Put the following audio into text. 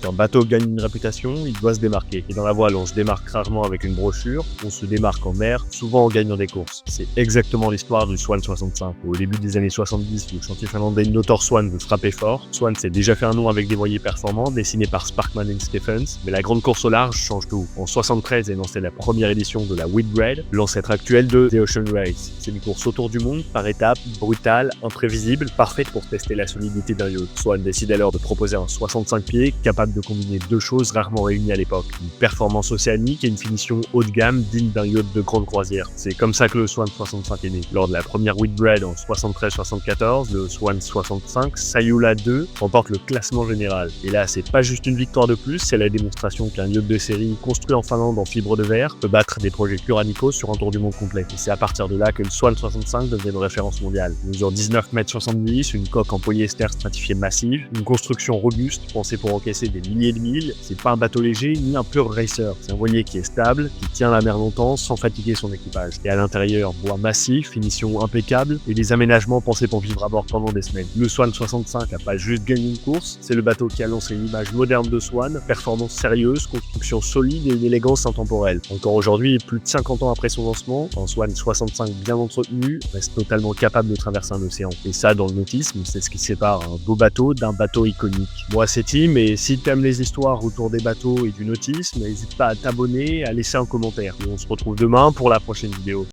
un bateau gagne une réputation, il doit se démarquer. Et dans la voile, on se démarque rarement avec une brochure, on se démarque en mer, souvent en gagnant des courses. C'est exactement l'histoire du Swan 65. Au début des années 70, le chantier finlandais Notor Swan veut frapper fort. Swan s'est déjà fait un nom avec des voiliers performants, dessinés par Sparkman et Stephens, mais la grande course au large change tout. En 73 est lancée la première édition de la Whitbread, l'ancêtre actuel de The Ocean Race. C'est une course autour du monde, par étapes, brutale, imprévisible, parfaite pour tester la solidité d'un yacht. Swan décide alors de proposer un 65 pieds capable de combiner deux choses rarement réunies à l'époque, une performance océanique et une finition haut de gamme digne d'un yacht de grande croisière. C'est comme ça que le Swan 65 est né. Lors de la première Whitbread en 73-74, le Swan 65, Sayula 2, remporte le classement général. Et là, c'est pas juste une victoire de plus, c'est la démonstration qu'un yacht de série construit en Finlande en fibre de verre peut battre des projets plus radicaux sur un tour du monde complet. Et c'est à partir de là que le Swan 65 devient une référence mondiale. Il mesure 19,70 m, une coque en polyester stratifié massive, une construction robuste pensée pour encaisser des milliers de milles. C'est pas un bateau léger ni un pur racer. C'est un voilier qui est stable, qui tient la mer longtemps sans fatiguer son équipage. Et à l'intérieur, bois massif, finition impeccable et des aménagements pensés pour vivre à bord pendant des semaines. Le Swan 65 a pas juste gagné une course, c'est le bateau qui a lancé une image moderne de Swan, performance sérieuse, construction solide et une élégance intemporelle. Encore aujourd'hui, plus de 50 ans après son lancement, un Swan 65 bien entretenu reste totalement capable de traverser un océan. Et ça, dans le nautisme, c'est ce qui sépare un beau bateau d'un bateau iconique. Moi, c'est Tim, et si t'aimes les histoires autour des bateaux et du nautisme, n'hésite pas à t'abonner, à laisser un commentaire. Et on se retrouve demain pour la prochaine vidéo.